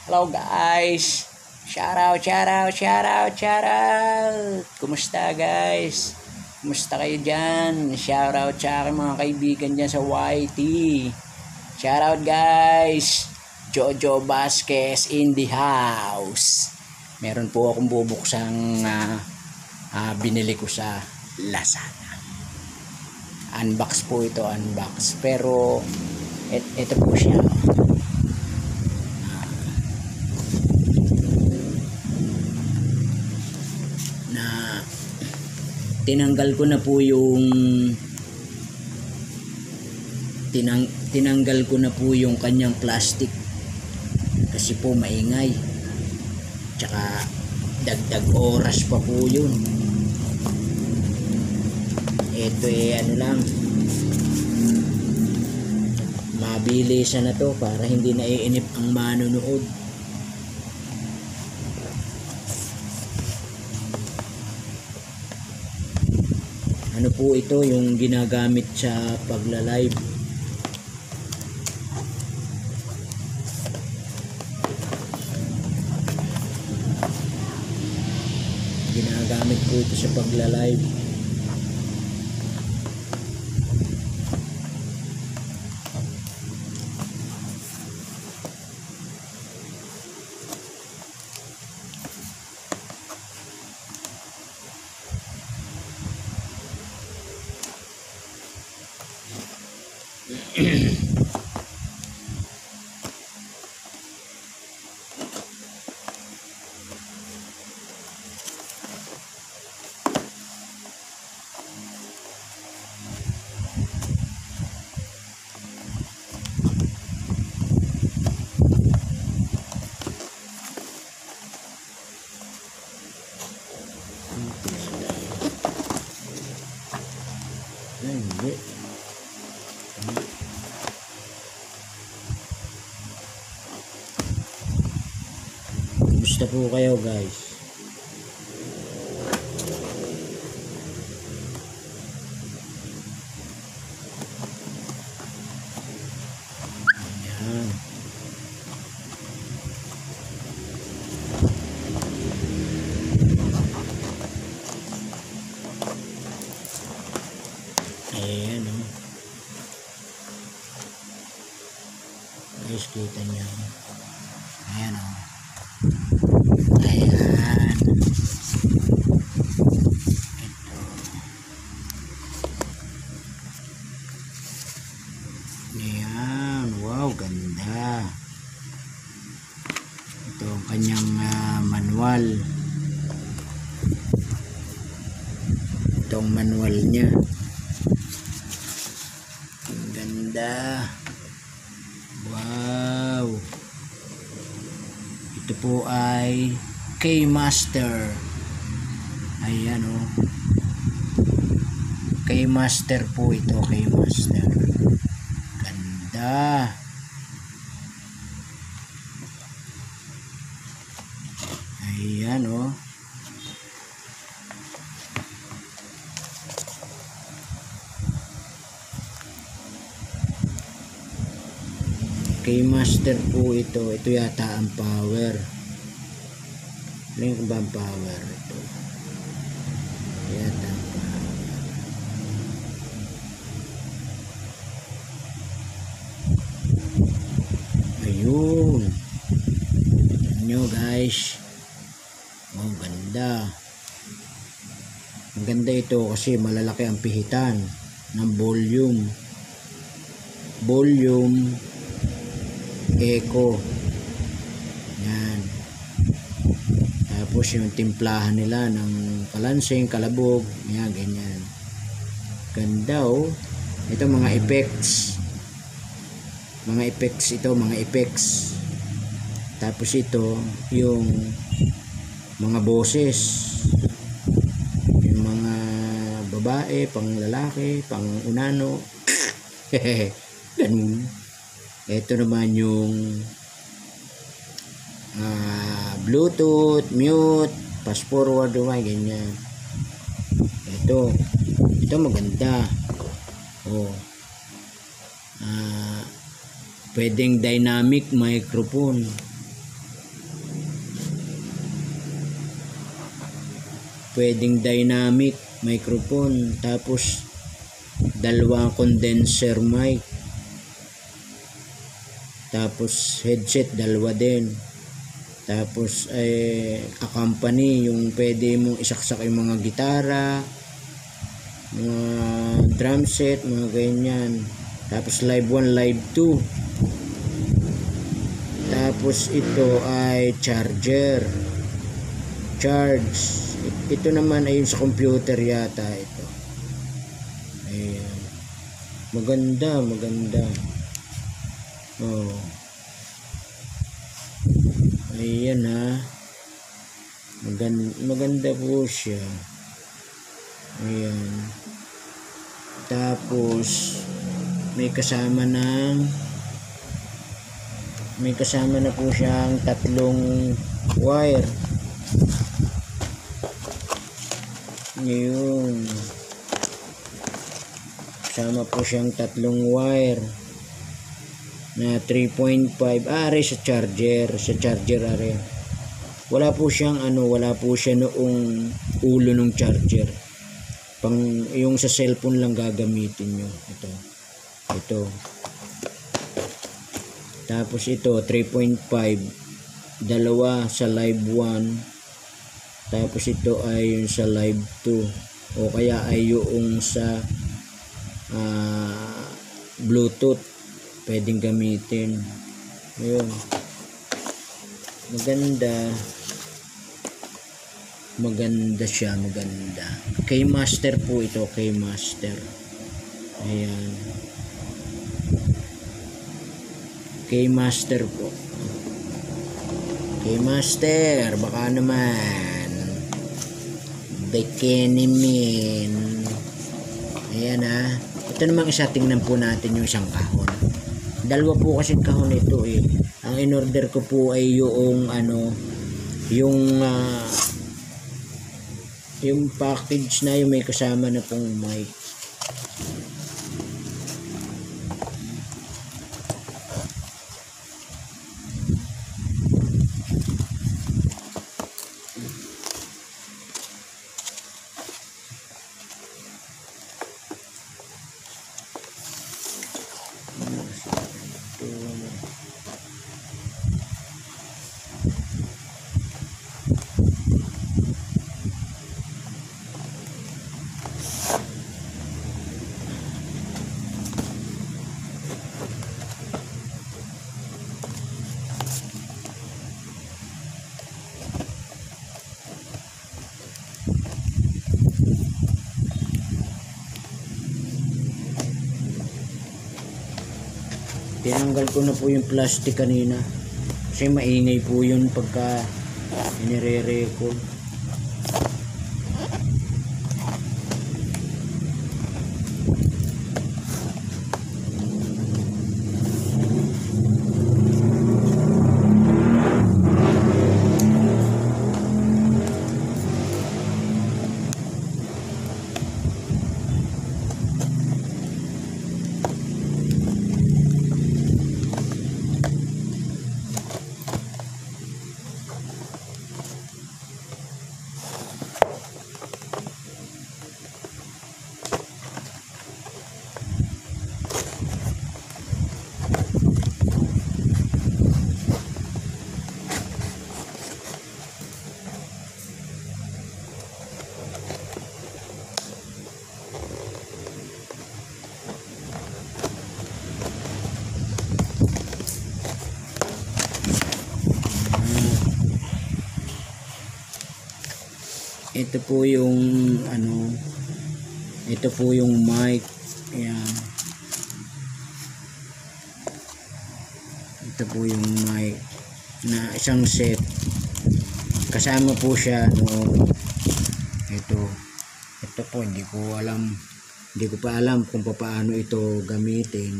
Hello guys. Shoutout. Kumusta guys? Kumusta kayo dyan? Shoutout sa aking mga kaibigan dyan sa YT. Shoutout guys. Jojo Vasquez in the house. Meron po akong bubuksang binili ko sa Lazada. Unbox po ito, unbox. Pero ito po siya. Tinanggal ko na po yung tinanggal ko na po yung kanyang plastic kasi po maingay, tsaka dagdag oras pa po yun. Ito ano lang, mabilisan na to para hindi naiinip ang manonood. Ano po ito yung ginagamit sa pagla-live. Ginagamit po ito sa pagla-live. Hindi. Kumusta po kayo guys? Ayan. Ayan o. Guys, kita niyo. Ayan o. Ayan. Ayan. Wow, ganda. Ito ang kanyang manual. Ito ang manual niya. Ang ganda. Wow. Ito po ay K-Master. Ayan o. K-Master po ito. K-Master. Ganda. Ayan o. K-Master po ito. Ito yata ang power. Ano ba ang power? Ito. Yata ang power. Ayun. Tignan nyo guys. Oh, ganda. Ang ganda ito kasi malalaki ang pihitan ng volume. Echo. Yan. Tapos yung timplahan nila ng kalansing, kalabog, yan, ganyan. Ganda oh. Ito mga effects. Mga effects ito, mga effects. Tapos ito, yung mga boses. Yung mga babae, pang lalaki, pang unano. Ganun. Ito naman yung Bluetooth, mute, fast forward, ganyan. Ito maganda. Oh. Pwedeng dynamic microphone. pwedeng dynamic microphone, tapos dalawang condenser mic, tapos headset dalawa din, tapos accompany yung pwede mong isaksak yung mga gitara, mga drum set, mga ganyan. Tapos live 1, live 2. Tapos ito ay charge. Ito naman ay sa computer yata ito. Ayan. Maganda. Oh. Ayan ha. Maganda po siya. Ayan. Tapos may kasama na po siyang tatlong wire. Yun. Kasama po siyang tatlong wire na 3.5 are sa charger are. Wala po siya noong ulo ng charger. Yung sa cellphone lang gagamitin nyo. Ito. Tapos ito 3.5, dalawa sa live 1, tapos ito ay yung sa live 2, o kaya ay yung sa Bluetooth pwedeng gamitin. Ayun, maganda siya. K-Master po ito, K-Master. Ayan, K-Master po. K-Master, baka naman Bekenimin. Ayan ha. Ito namang isa, tingnan po natin yung isang kahon. Dalawa po kasi kahon ito eh. Ang in-order ko po ay yung package na yung may kasama na pong mic. Tinanggal ko na po yung plastic kanina kasi maingay po yun pagka inire-record. Ito po yung ito po yung mic. Ayan. Ito po yung mic na isang set. Kasama po siya ito po hindi ko pa alam kung paano ito gamitin.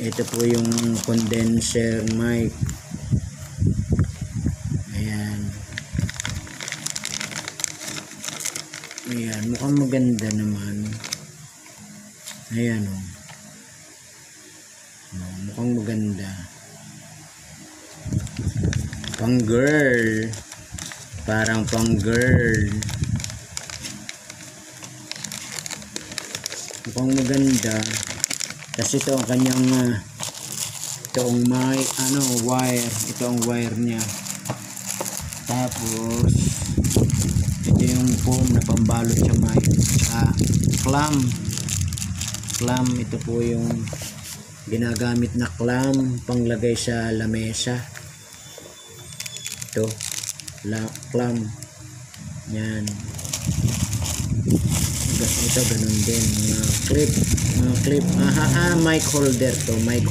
Ito po yung condenser mic. Ayan, mukhang maganda naman. Ayan mukhang maganda. Pang girl. Parang pang girl. Mukhang maganda. Tapos ito ang kanyang ito ang may wire. Ito ang wire niya. Tapos ito yung foam na pambalot sa mic. Clamp. Ito po yung ginagamit na clamp panglagay sa lamesa. Ito clamp. Yan. Ito ganun din. Mga clip. Mic holder to. Mic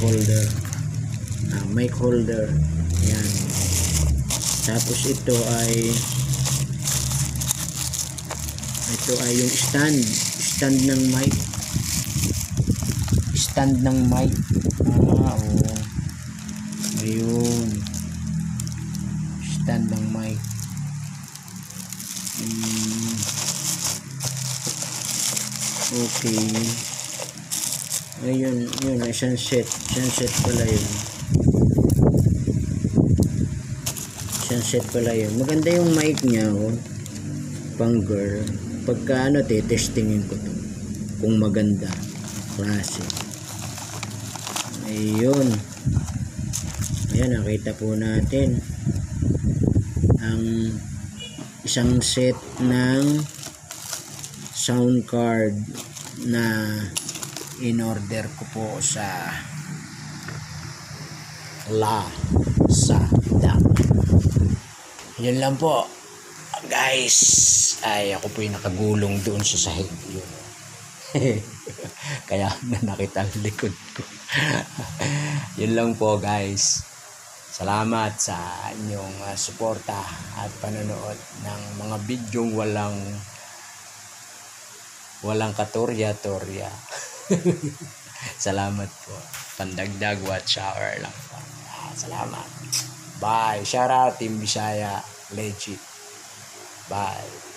holder. Yan. Tapos ito ay yung stand ng mic. Ayun. Stand ng mic. Okay. Ayun, isang set pala yun. Maganda yung mic niya, pang girl. Pagka testingin ko to kung maganda klase. Ayun, nakita po natin ang isang set ng sound card na in-order ko po sa Lazada. Yun lang po guys. Ay, ako po yung nakagulong doon sa sahig yun. Kaya nakita ang likod ko. Yun lang po guys. Salamat sa inyong suporta at panonood ng mga bidyong walang katorya-torya. Salamat po. Pandagdag watch hour lang po. Salamat. Bye. Shout out Team Bisaya. Legit. Bye.